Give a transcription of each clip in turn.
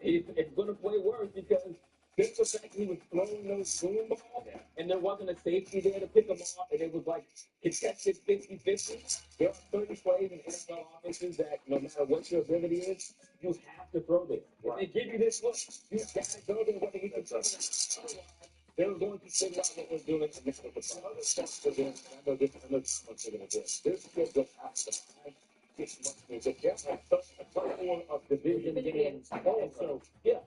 it's going to play worse because just the fact he was throwing those boom balls and there wasn't a safety there to pick them off, and it was like contested 50-50. There are 30 plays in NFL offenses that no matter what your ability is, you have to throw this. If they give you this look, you got to go there whether you can throw it. Otherwise, they were going to figure out what was doing it and mix it with some other stuff. I know this, I know what they're going to do. This kid goes after the 6 months. It's a couple of division games.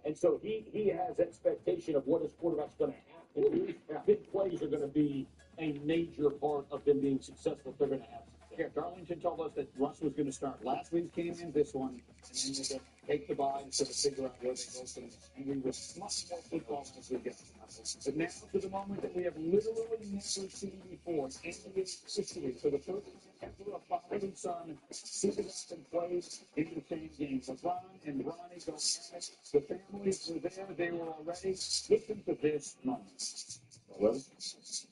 And so he has expectation of what his quarterback's going to have to do. Big plays are going to be a major part of them being successful if they're going to have success. Yeah, Darlington told us that Russ was going to start last week's game in this one, and then they're going to take the bye and sort of figure out where they go from there. And we were much more football as we get. But now to the moment that we have literally never seen before in NBA history. For the first time ever, a father and son suited up and played in the same game. LeBron and Ronnie go at it. The families were there. They were already. Listen to this moment. Well, it's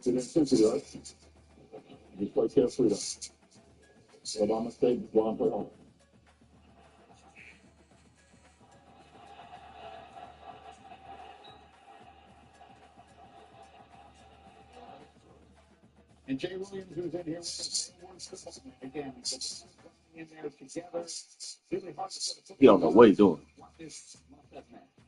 an intensity, right? Just play carefully, though. So my mistake, while I'm playing home. And Jay Williams, who's in here with us, again, in there together. Really hard to put You don't know what he's doing.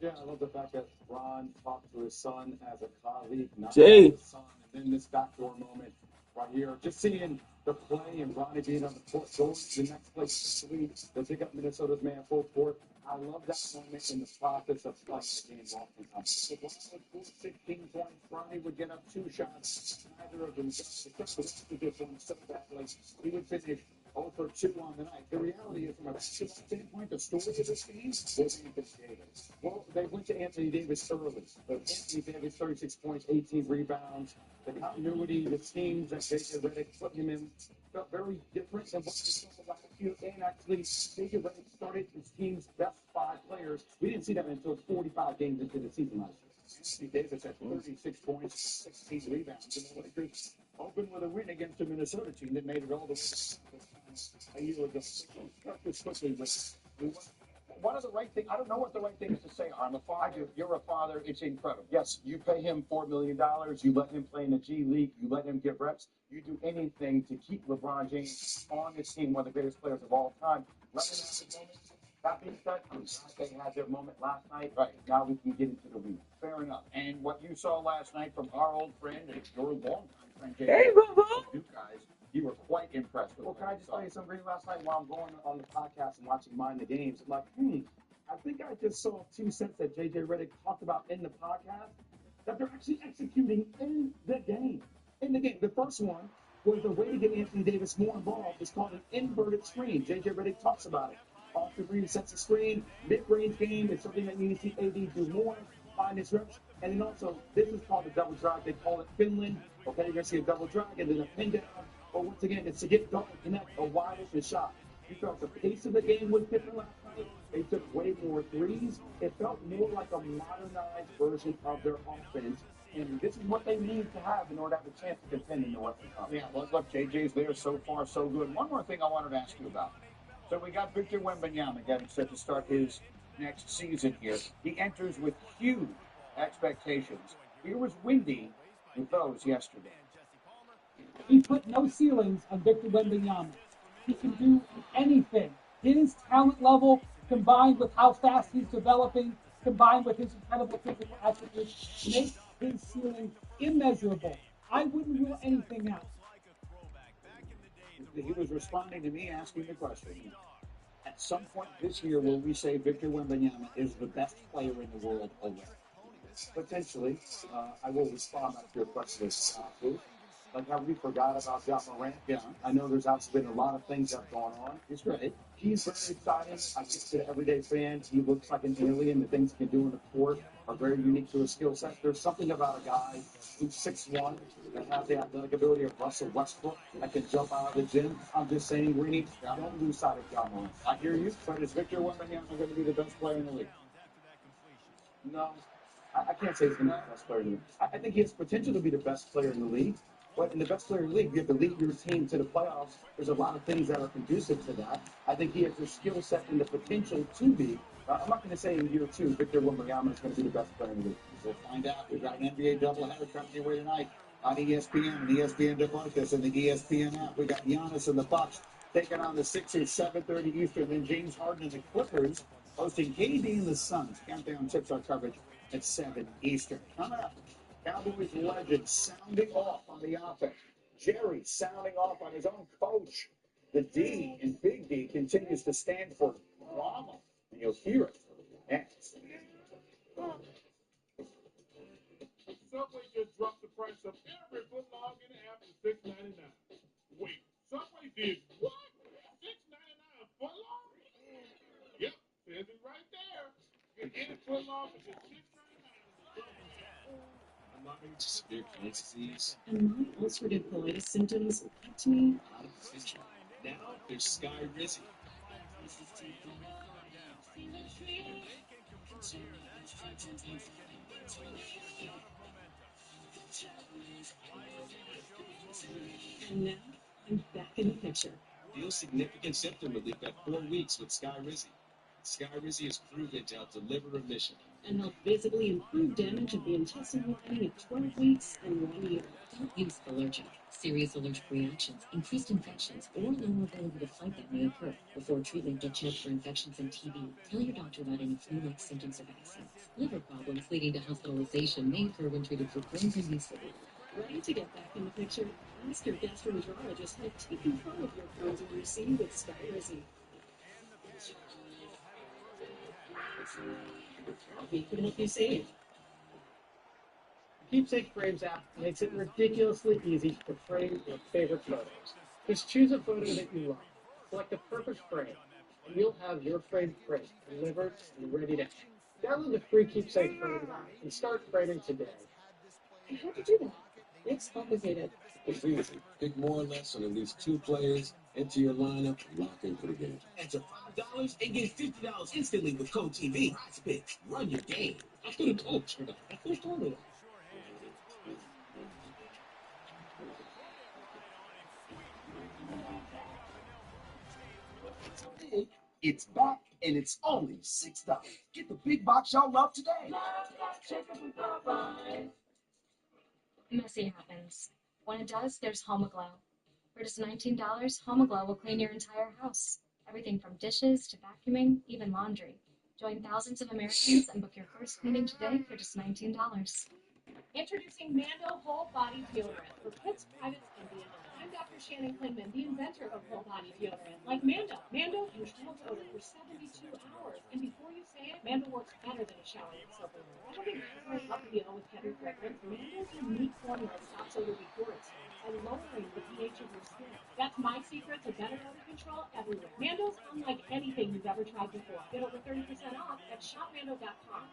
Yeah, I love the fact that Ron talked to his son as a colleague, not Jay. as his son. And then this backdoor moment right here. Just seeing the play and Ronnie being on the court, going to the next place week, they pick up Minnesota's man full court. I love that moment in the process of playing the game oftentimes. If Ron would score 16 points, Ronnie would get up 2 shots. Neither of them except for the one so badly. He would finish 0 for 2 on the night. The reality is, from a basketball standpoint, the story of this game was Anthony Davis. Well, they went to Anthony Davis early. But Anthony Davis, 36 points, 18 rebounds. The continuity, the schemes that J.J. Redick put him in felt very different than what we saw last year. And actually, J.J. Redick started his team's best 5 players. We didn't see that until 45 games into the season last year. Anthony Davis had 36 points, 16 rebounds, and the Lakers opened with a win against a Minnesota team that made it all the way a year ago. What is the right thing? I don't know what the right thing is to say. I'm a father. You're a father. It's incredible. Yes, you pay him $4 million. You let him play in the G League. You let him get reps. You do anything to keep LeBron James on this team, one of the greatest players of all time. Let him have the moment. That being said, I'm glad they had their moment last night. Right. Now we can get into the week. Fair enough. And what you saw last night from our old friend and your longtime friend, Jay, Hey, Bobo. you guys, you were quite impressed with. Well, can I just tell you something? Last night while I'm going on the podcast and watching Mind the Games, I'm like, I think I just saw 2 cents that J.J. Redick talked about in the podcast that they're actually executing in the game. In the game. The first one was the way to get Anthony Davis more involved. It's called an inverted screen. J.J. Redick talks about it. Off the green sets the screen. Mid-range game is something that you need to see AD do more. Find his reps. And then also, this is called the double drive. They call it Finland. Okay, you're going to see a double drive and then a pin down. But once again, it's to get double connect a wide open shot. You felt the pace of the game was different last night. They took way more threes. It felt more like a modernized version of their offense. And this is what they need to have in order to have a chance to contend in the Western Conference. Yeah, look, JJ's there so far, so good. One more thing I wanted to ask you about. So we got Victor Wembanyama getting set to start his next season here. He enters with huge expectations. It was windy with those yesterday. He put no ceilings on Victor Wembanyama. He can do anything. His talent level, combined with how fast he's developing, combined with his incredible physical attributes, makes his ceiling immeasurable. I wouldn't rule anything out. He was responding to me asking the question. At some point this year, will we say Victor Wembanyama is the best player in the world already? Potentially. I will respond to your question. Like how we forgot about Ja Morant. Yeah. I know there's actually been a lot of things that have gone on. He's great. He's very exciting. I think to the everyday fans, he looks like an alien. The things he can do in the court are very unique to his skill set. There's something about a guy who's 6'1", that has the athletic ability of Russell Westbrook, that can jump out of the gym. I'm just saying, Greeny, don't lose sight of Ja Morant. I hear you, but is Victor Wembanyama going to be the best player in the league? No, I can't say he's going to be the best player in the league. I think he has potential to be the best player in the league. But in the best player in the league, you have to lead your team to the playoffs. There's a lot of things that are conducive to that. I think he has the skill set and the potential to be I'm not going to say in year 2, Victor Wembanyama is going to be the best player in the league. We'll find out. We've got an NBA doubleheader coming your way tonight on ESPN and ESPN Deportes and the ESPN app. We got Giannis and the Bucks taking on the Sixers, 7:30 Eastern. Then James Harden and the Clippers hosting KD and the Suns. Countdown tips our coverage at 7 Eastern. Coming up, Cowboys legend sounding off on the offense. Jerry sounding off on his own coach. The D in Big D continues to stand for drama. And you'll hear it next. Subway just dropped the price of every footlong in the app to $6.99. Wait, Subway did what? $6.99 footlong? Yep, says it right there. Get any footlong for just $6.99. I'm not into severe Crohn's disease. And my ulcerative colitis symptoms kept me Out of position. Now there's Sky Rizzy. and now I'm back in the picture. Feel significant symptom relief at 4 weeks with Sky Rizzy. Sky Rizzy is proven to help deliver remission. And help visibly improve damage of the intestinal lining at 12 weeks and 1 year. Don't use allergic. Serious allergic reactions, increased infections, or lower ability to fight that may occur. Before treatment, get checked for infections and TB. Tell your doctor about any flu-like symptoms or vaccines. Liver problems leading to hospitalization may occur when treated for Crohn's and yeast. Ready to get back in the picture? Ask your gastroenterologist how to take control of your Crohn's and UC with Sky Rizzy. We can help you save. Keepsake Frames app makes it ridiculously easy to frame your favorite photos. Just choose a photo that you love, select the perfect frame, and you'll have your framed frame delivered and ready to hang. Download the free Keepsake Frames app and start framing today. How'd you do that? It's complicated. It's easy. Pick more or less on at least 2 players, enter your lineup, and lock in for the game. Enter $5 and get $50 instantly with Code TV. Spit. Run your game. I could have told you. I could have told you. It's back and it's only $6. Get the big box y'all love today. Messy happens. When it does, there's HomeAglow. For just $19, HomeAglow will clean your entire house. Everything from dishes to vacuuming, even laundry. Join thousands of Americans and book your first cleaning today for just $19. Introducing Mando Whole Body Deodorant for kids, privates, and beyond. I'm Dr. Shannon Klingman, the inventor of whole body deodorant. Like Mando controls odor for 72 hours. And before you say it, Mando works better than a shower with soap and water. I don't think covering up the odor with heavy fragrance. Mando's unique formula stops odor before it starts by lowering the pH of your skin. That's my secret to better odor control everywhere. Mando's unlike anything you've ever tried before. Get over 30% off at shopmando.com.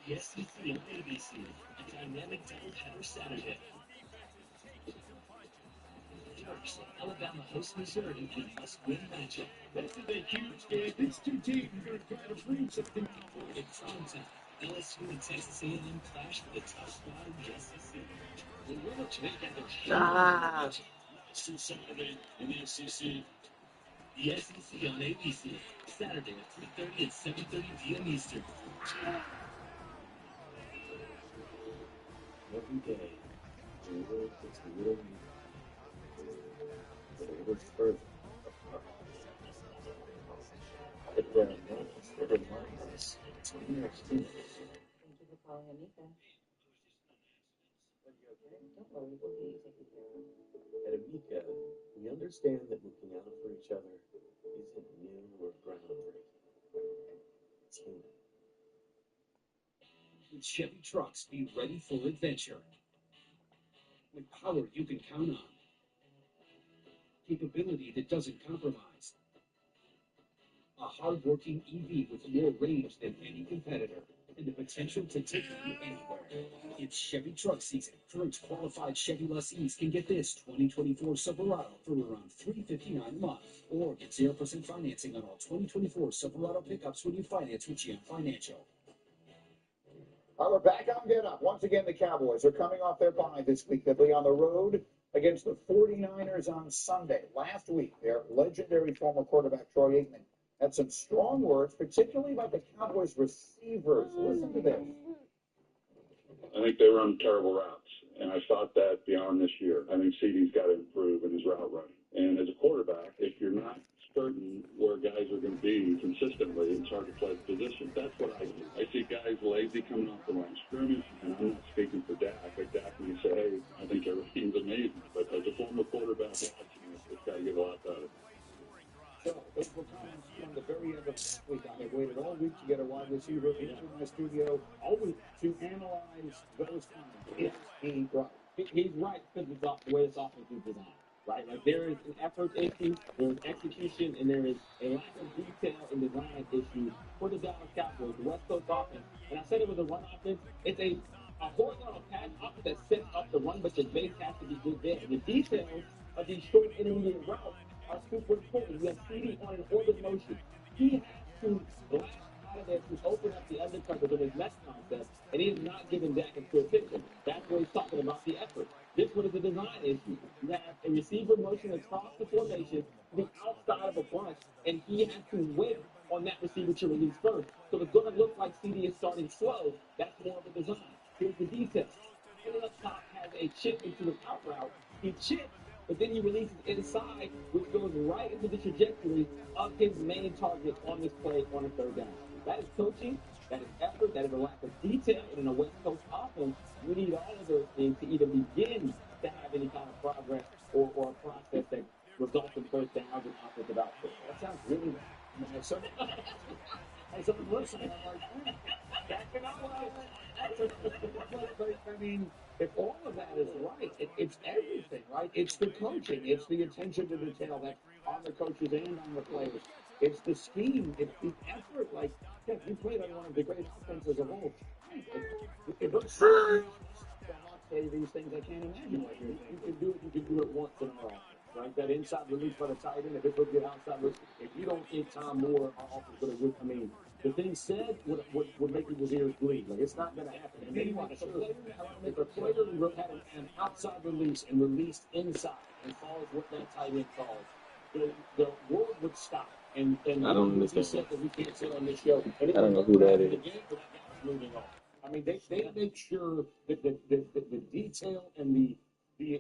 The SEC and ABC, a dynamic doubleheader Saturday. First, Alabama hosts Missouri in a must-win matchup. This is a huge game. These two teams are going to try to prove something. In primetime, LSU and Texas A&M clash for the top spot in the SEC. The winner take their Through Saturday in the SEC. The SEC on ABC, Saturday at 3:30 and 7:30 p.m. Eastern. Every day, a little gets a little but a little further apart. But there are moments that remind us it's near experience. Thank you for calling Amica. Don't worry, we'll get you taken care of. At Amica, we understand that looking out for each other isn't new or groundbreaking. It's human. With Chevy trucks, be ready for adventure. With power you can count on. Capability that doesn't compromise. A hard-working EV with more range than any competitor. And the potential to take you anywhere. It's Chevy truck season. Current qualified Chevy lessees can get this 2024 Silverado for around $359 a month. Or get 0% financing on all 2024 Silverado pickups when you finance with GM Financial. All right, we're back on Get Up. Once again, the Cowboys are coming off their bye this week. They'll be on the road against the 49ers on Sunday. Last week, their legendary former quarterback, Troy Aikman, had some strong words, particularly about the Cowboys receivers. Listen to this. I think they run terrible routes, and I thought that beyond this year. I think CeeDee's got to improve in his route running. And as a quarterback, if you're not certain where guys are going to be consistently, it's hard to play the position. That's what I see. I see guys lazy coming off the line of scrimmage, and I'm not speaking for Dak. But Dak may say, hey, I think everything's amazing. But as a former quarterback watching this, it's got to get a lot better. So, those were comments from the very end of last week. I have waited all week to get a wide receiver into my studio, all week to analyze those comments. Is he right? He's right because of the way this offense is designed, right? Like there is an effort issue, there's execution, and there is a lack of detail and design issue for the Dallas Cowboys, the West Coast offense. And I said it was a run offense. It's a horizontal pass offense that sets up the run, but the base has to be good there. The details of these short intermediate routes are super important. You have CeeDee on an orbit motion. He has to blast out of there to open up the undercover with his mesh concept, and he is not giving Dak a clear picture. That's what he's talking about, the effort. This one is a design issue. You have a receiver motion across the formation to the outside of a bunch, and he has to wait on that receiver to release first. So it's going to look like CeeDee is starting slow. That's more of a design. Here's the detail. Coming up top has a chip into the out route. He chips, but then he releases inside, which goes right into the trajectory of his main target on this play on a third down. That is coaching, that is effort, that is a lack of detail, and in a West Coast offense, you need all of those things to even begin to have any kind of progress or a process that results in first downs and offensive output. That sounds really bad. As someone listening, I'm like, backing up on it. I mean, if all of that is right, it's everything, right? It's the coaching, it's the attention to detail that's on the coaches and on the players. It's the scheme, it's the effort. Like, yeah, you played on one of the great offenses of all time. It looks so say these things I can't imagine what you're saying. You can do it once in a while. Right? That inside release by the tight end, if it would get outside release, if you don't get Tom Moore, our offense would have, I mean, the thing said would make people's ears bleed. Like, it's not going to happen. And maybe if a player had an outside release and released inside and follows what that tight end calls, the world would stop. And I don't understand. Said that we can't sit on this show. And I don't know who that is. Moving on. I mean, they make sure that the detail and the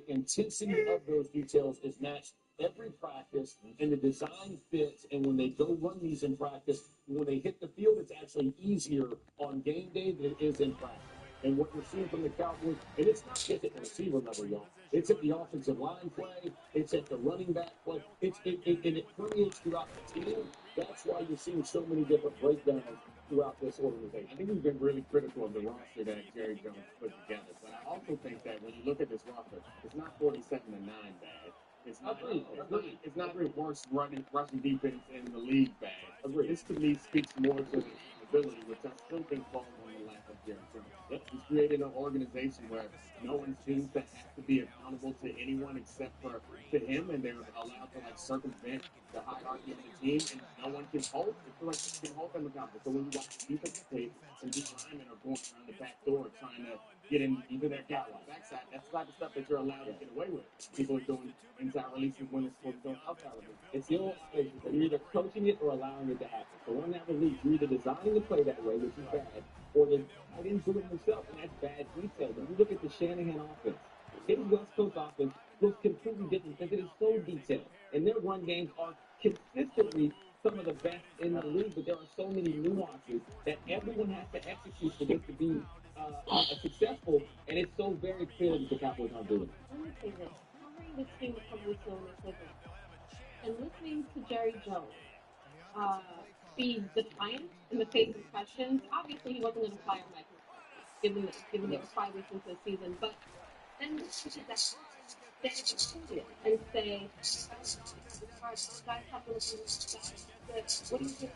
intensity of those details is matched every practice, and the design fits. And when they go run these in practice, when they hit the field, it's actually easier on game day than it is in practice. And what you're seeing from the Cowboys, and it's not just at the receiver level, y'all. It's at the offensive line play. It's at the running back play. It permeates throughout the team. That's why you're seeing so many different breakdowns throughout this organization. I think we've been really critical of the roster that Jerry Jones put together. But I also think that when you look at this roster, it's not 47-9 bad. It's not It's not the worst rushing defense in the league bad. Agreed. This to me speaks more to his ability, which I still think falls on the lap of Jerry Jones. Yep. He's created an organization where no one seems to have to be accountable to anyone except for to him, and they're allowed to circumvent the hierarchy of the team, and no one can hold. It feels like they can hold them accountable. So when you watch defensive tape, some D linemen are going around the back door trying to get in either their backside. That's the type of stuff that you're allowed to get away with. People are doing inside releases when it's supposed to go outside releases. It's your you're either coaching it or allowing it to happen. So on that release, you're either designing the play that way, which is bad, or they tight end do it himself, and that's bad detail. When you look at the Shanahan offense, his West Coast offense looks completely different because it is so detailed. And their run games are consistently some of the best in the league, but there are so many nuances that everyone has to execute for this to be successful, and it's so very clear that the Cowboys aren't doing it. Let me say this. Covering this team a couple weeks ago when they played them, and listening to Jerry Jones be defiant in the face of questions, obviously he wasn't going to fire Michael, given it was 5 weeks into the season, but then listen to that and say, guys have to listen to this. What do you think?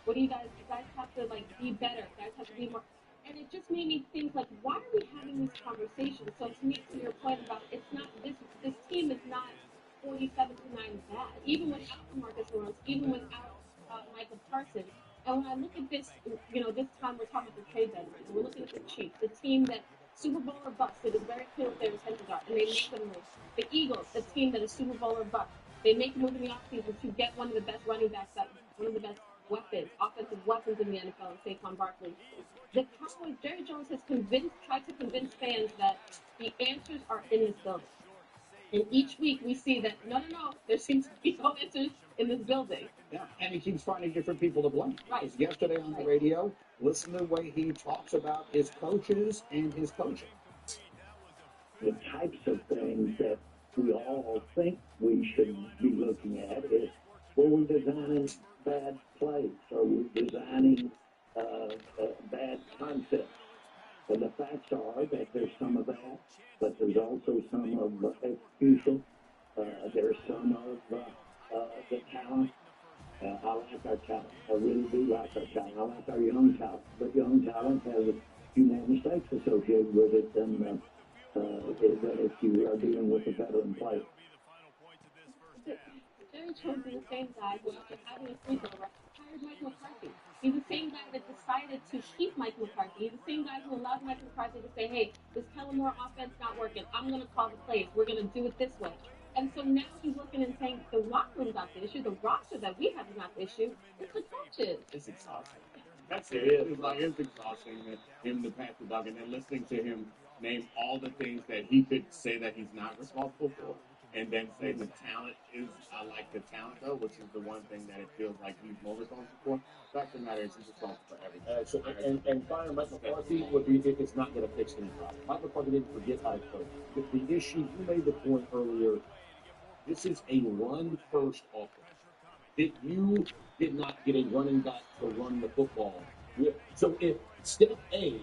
What do you guys have to be better? Guys have to be more. And it just made me think why are we having this conversation? So to me, to your point about it's not this team is not 47-9 bad, even without Marcus Lawrence, even without Michael Parsons. And when I look at this, this time we're talking about the trade deadline. We're looking at the Chiefs, the team that Super Bowl or bust. It is very clear what their intentions are, and they make them move. The Eagles, the team that is Super Bowl or bust, they make a move in the offseason to get one of the best running backs, one of the best weapons, offensive weapons in the NFL, Saquon Barkley. The Cowboys, Jerry Jones has tried to convince fans that the answers are in this building. And each week we see that no, there seems to be no answers in this building. Yeah, and he keeps finding different people to blame. Right. Because yesterday on the radio, listen to the way he talks about his coaches and his coaching. The types of things that we all think we should be looking at is, well, we're designing bad plays, or we're designing bad concepts. And the facts are that there's some of that, but there's also some of execution. There's some of the talent. I like our talent. I really do like our talent. I like our young talent. But young talent has a few more mistakes associated with it than if you are dealing with a veteran player. Jerry Jones is the same guy who, after having a sleepover, hired Mike McCarthy. He's the same guy that decided to keep Mike McCarthy. He's the same guy who allowed Mike McCarthy to say, hey, this Kellen Moore offense not working. I'm going to call the plays. We're going to do it this way. And so now he's looking and saying the locker room's not the issue. The roster that we have is not the issue. It's the coaches. It's exhausting. That's it. It's exhausting him to pass the dog and then listening to him name all the things that he could say that he's not responsible for, and then say the talent is, I like the talent though, which is the one thing that it feels like he's more responsible for. The fact of the matter is he's responsible for everything. And firing Mike McCarthy would be, it's not going to fix any problem. Mike McCarthy didn't forget how to coach. The issue, you made the point earlier, this is a run-first offense. That you did not get a running back to run the football. So if step A,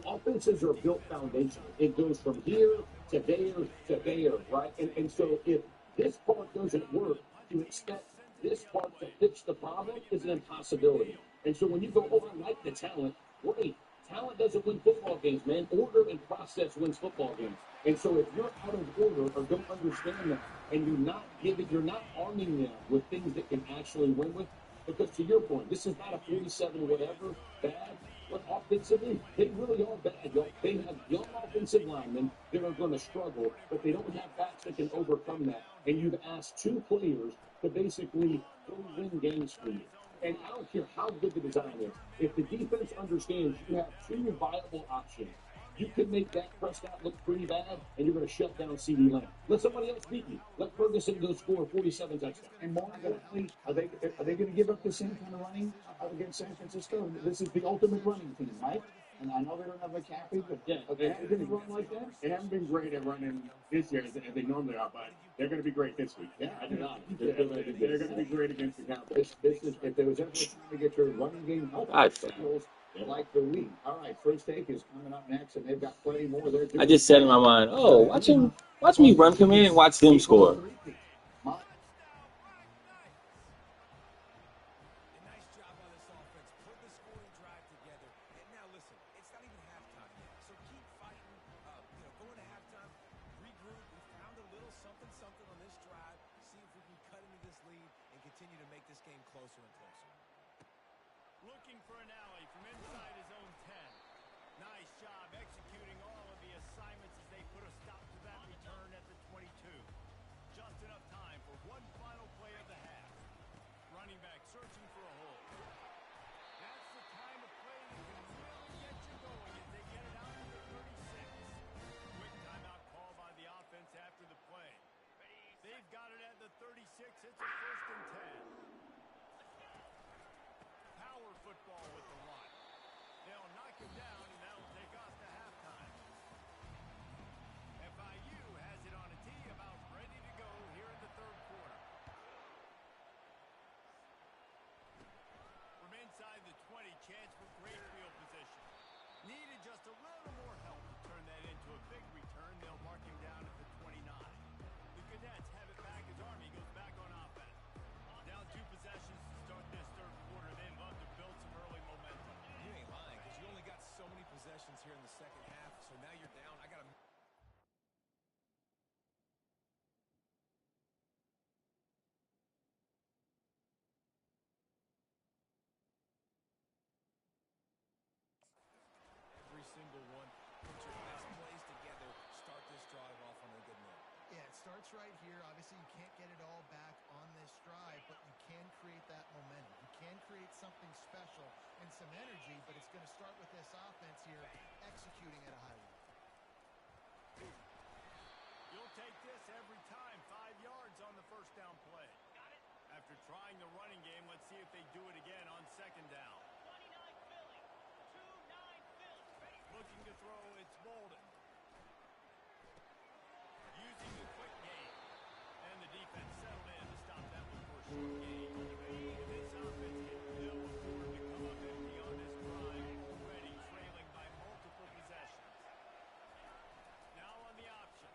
offenses are built foundational. It goes from here to there, right? And so if this part doesn't work, to expect this part to fix the problem is an impossibility. And so when you go, oh, I like the talent, great. Talent doesn't win football games, man. Order and process wins football games. And so if you're out of order or don't understand that, and you're not arming them with things that can actually win with, because to your point, this is not a 47 whatever bad, but offensively, they really are bad. They have young offensive linemen that are going to struggle, but they don't have backs that can overcome that. And you've asked two players to basically go win games for you. And I don't care how good the design is. If the defense understands you have two viable options, you can make Dak Prescott look pretty bad, and you're going to shut down CeeDee Lamb. Let somebody else beat you. Let Ferguson go score 47 touchdowns. And more importantly, are they going to give up the same kind of running against San Francisco? This is the ultimate running team, right? And I know they don't have McCaffrey, but yeah, they're going to run like that. They haven't been great at running this year as they normally are, but they're going to be great this week. Yeah, I do not. They're going to be great against the Cowboys. This is, if there was ever a time to get your running game healthy, like the league. All right, first take is coming up next, and they've got plenty more there. I just said in my mind, oh, watch me run come in and watch them score. Looking for an alley from inside his own 10. Nice job executing all of the assignments as they put a stop to that return at the 22. Just enough time for one final play of the half. Running back searching for a hole. That's the kind of play that can really get you going as they get it out to the 36. Quick timeout call by the offense after the play. They've got it at the 36. It's a 1st and 10. Power football with the run. They'll knock him down, and that'll take us to halftime. FIU has it on a tee, about ready to go here in the 3rd quarter. From inside the 20, chance for great field position. Needed just a little more help to turn that into a big return. They'll mark him down at the 29. The Cadets have it back as Army goes back on offense. Down 2 possessions to start this 3rd quarter. They'd love to build some early momentum. You ain't lying, because you only got so many possessions here in the 2nd half, so now you're down. I got to... Every single one. Put your best right here. Obviously, you can't get it all back on this drive, but you can create that momentum. You can create something special and some energy, but it's going to start with this offense here executing at a high level. You'll take this every time. 5 yards on the first down play. After trying the running game, let's see if they do it again on second down. Looking to throw, it's Bolden. Using the quick game. And the defense settled in to stop that one for a short gain. This offense can still afford to come up empty on this drive, already trailing by multiple possessions. Now on the option.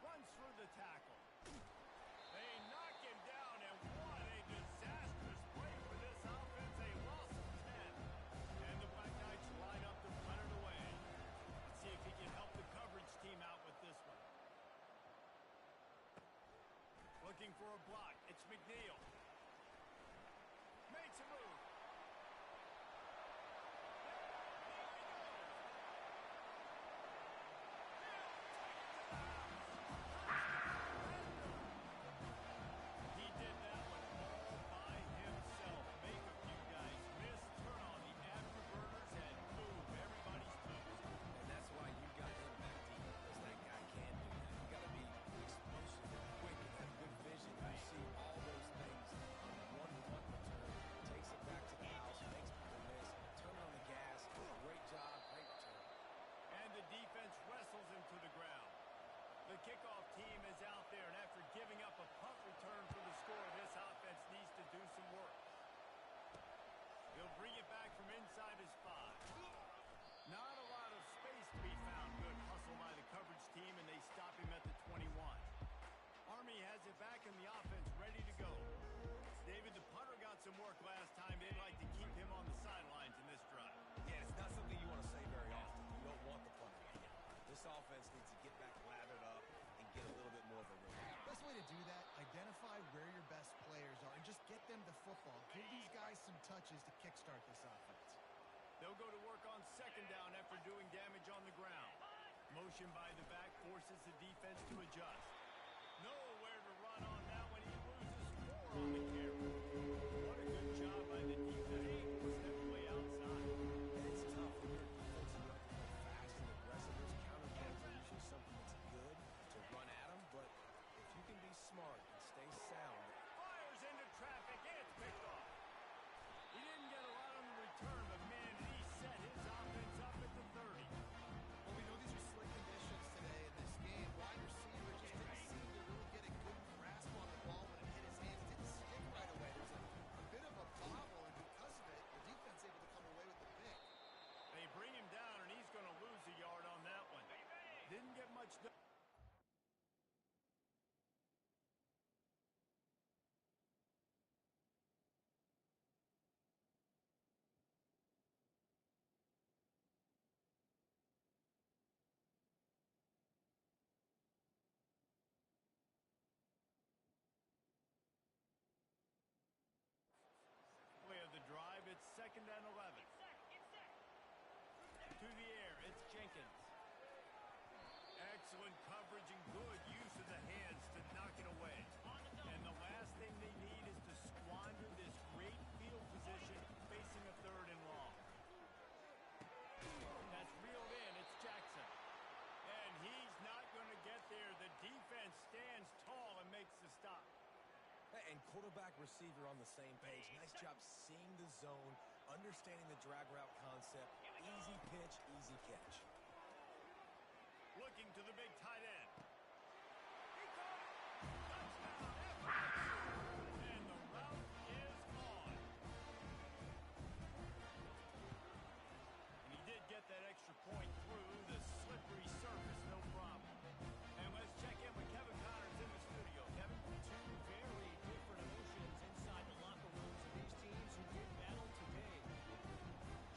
Runs through the tackle. They knock him down, and what a disastrous play for this offense. A loss of 10. And the Black Knights line up to run it away. Let's see if he can help the coverage team out with this one. Looking for a block. It's McNeil. Makes a move. He did that one all by himself. Make a few guys miss, turn on the afterburners, and move everybody's toes. And that's why you got him back deep, because that guy can do that. You got to be explosive and quick and have good vision. You see all those things on one punt return. Takes it back to the house, makes people miss, turn on the gas. Great job, great return. And the defense wrestles him to the ground. The kickoff team is out there, and after giving up a punt return for the score, this offense needs to do some work. He'll bring it back from inside his 5. Not a lot of space to be found. Good hustle by the coverage team, and they stop him at the 21. Army has it back in the offense, ready to go. David, the punter got some work last time. They'd like to keep him on the sidelines in this drive. Yeah, it's not something you want to say very often. You don't want the punter. This offense needs to get back lathered up and get a little bit more of a rhythm. Best way to do that, identify where your best players are and just get them the football. Give these guys some touches to kickstart this offense. They'll go to work on second down after doing damage on the ground. Motion by the back forces the defense to adjust. Nowhere to run on that one. He loses 4 on the carry. What a good job by the defense. Forcing that play outside. And it's tough when your defense is fast and aggressive. Those counter-plays are usually something that's good to run at them, but if you can be smart and stay sound. Fires into traffic, and it's picked off. He didn't get a lot on the return, but man, did he set his offense up at the 30. Well, we know these are slick conditions today in this game. Wide receiver just didn't seem to really get a good grasp on the ball when it hit his hands. It didn't stick right away. There's a bit of a bobble, and because of it, the defense able to come away with the pick. They bring him down, and he's going to lose a yard on that one. Didn't get much done. Play of the drive, it's 2nd and 11. To the air, it's Jenkins. Excellent coverage and good use of the hands to knock it away. And the last thing they need is to squander this great field position facing a 3rd and long. That's reeled in, it's Jackson. And he's not going to get there. The defense stands tall and makes the stop. And quarterback receiver on the same page. Nice job seeing the zone, understanding the drag route concept. Easy pitch, easy catch. Looking to the big tight end. He caught it. Touchdown. And the route is on. And he did get that extra point through the slippery surface, no problem. And let's check in with Kevin Connors in the studio. Kevin? 2 very different emotions inside the locker rooms of these teams who did battle today.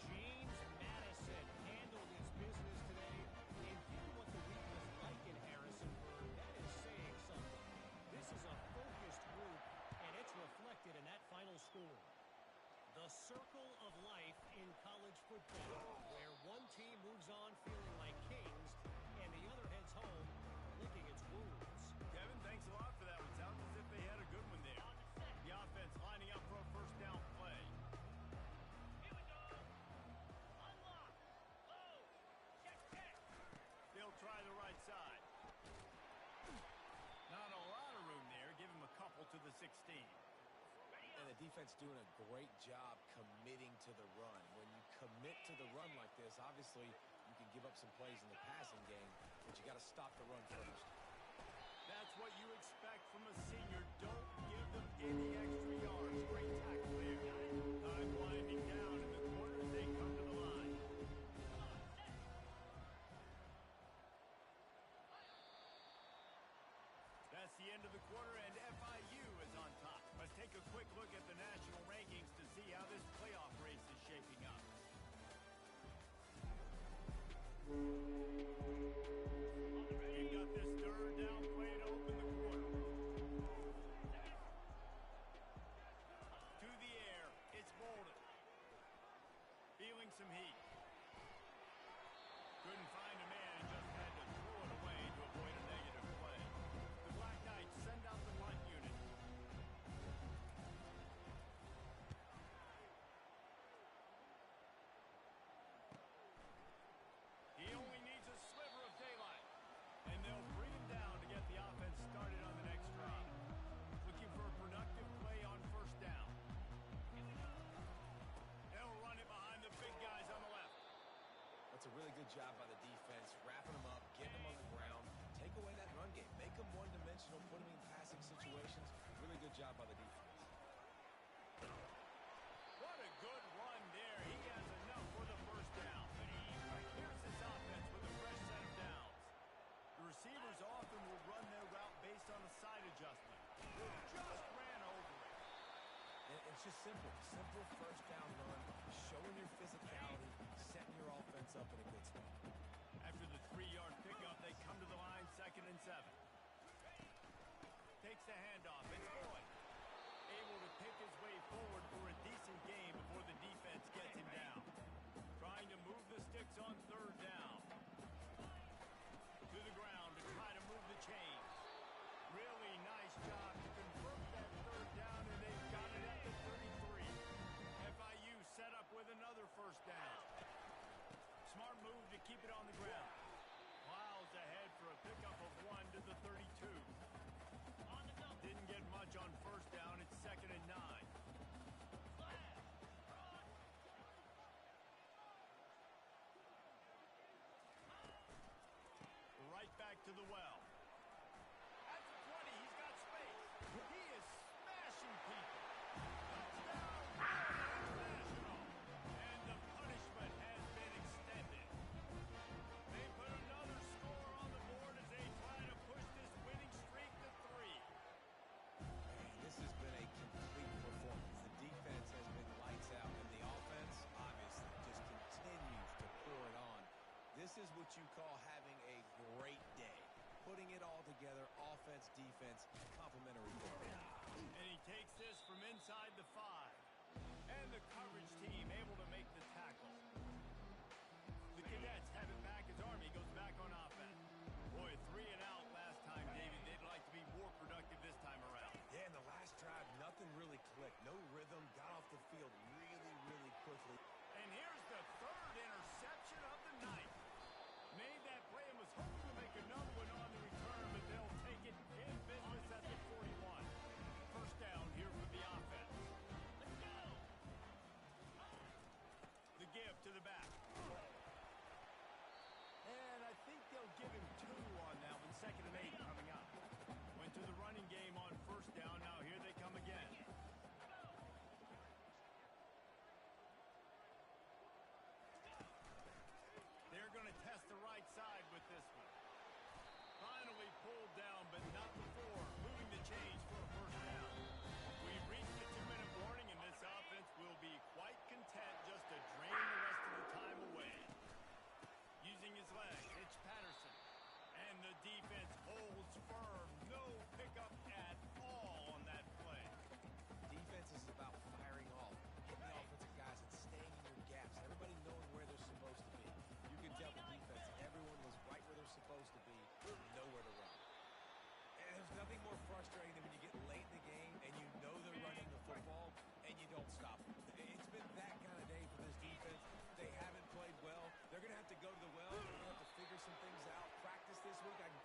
James Madison handled his business today, and given what the week was like in Harrisonburg, that is saying something. This is a focused group, and it's reflected in that final score. The circle of life in college football, where one team moves on feeling like kings, and the other heads home the defense doing a great job committing to the run. When you commit to the run like this, obviously you can give up some plays in the passing game, but you got to stop the run first. That's what you expect from a senior. Don't give them any extra yards. Great tackle there. Time winding down in the corner as they come to the line. That's the end of the quarter, and FIU is on top. Let's take a quick look at the national rankings to see how this playoff race is shaping up. We've got this third down play to open the quarter. To the air, it's Bolden. Feeling some heat. Couldn't find a man and just had to throw it away to avoid a negative play. The Black Knights send out the punt unit. He only needs a sliver of daylight. And they'll bring him down to get the offense started on the next drive. Looking for a productive play on first down. They'll run it behind the big guys on the left. That's a really good job by the defense, wrapping them up, getting them on the ground, take away that run game, make them one-dimensional, put them in passing situations. Really good job by the defense. What a good run there. He has enough for the first down. Here's his offense with a fresh set of downs. The receivers often will run their route based on a side adjustment. Just ran over it. And it's just simple. Simple first down run, showing your physicality, setting your offense up in a good spot. After the 3-yard pickup, they come to the line, 2nd and 7. Takes the handoff. It's Boyd. Able to pick his way forward for a decent game before the defense gets him down. Trying to move the sticks on third down. To the ground to try to move the chains. Really nice job to convert that third down, and they've got it at the 33. FIU set up with another first down. Smart move to keep it on the ground. Miles ahead for a pickup of 1 to the 32. Didn't get much on first down. It's 2nd and 9. Right back to the well. At the 20, he's got space. He is smashing people. Touchdown, International. And the punishment has been extended. They put another score on the board as they try to push this winning streak to 3. Man, this has been a complete performance. The defense has been lights out, and the offense, obviously, just continues to pour it on. This is what you call having a great day. Putting it all together, offense, defense, complementary football. And he takes this from inside the 5. And the coverage team able to make the tackle. The Cadets have it back as Army goes back on offense. Boy, 3 and out last time, David. They'd like to be more productive this time around. Yeah, in the last drive, nothing really clicked. No rhythm, got off the field really quickly. And here's the 3rd interception of the night. Made that play and was hoping to make another one on the return, but they'll take it in business at the 41. First down here for the offense. Let's go. The give to the back. And I think they'll give him 2 on that one. 2nd and 8 coming up. Went to the running game on first down. Now here they come again. They're going to test the right side with this one. Finally pulled down, but not before moving the chains for a first down. We've reached the 2-minute warning, and this offense will be quite content just to drain the rest of the time away. Using his legs, it's Patterson. And the defense holds firm. No pickup at all on that play. Defense is about firing off, hitting the offensive guys and staying in your gaps. Everybody knowing where they're supposed to be. You can tell the defense, everyone was right where they're supposed to be, nowhere to run. And there's nothing more frustrating than when you get late in the game and you know they're running the football and you don't stop them. It's been that kind of day for this defense. They haven't played well. They're going to have to go to the well. They're going to have to figure some things out. Practice this week. I can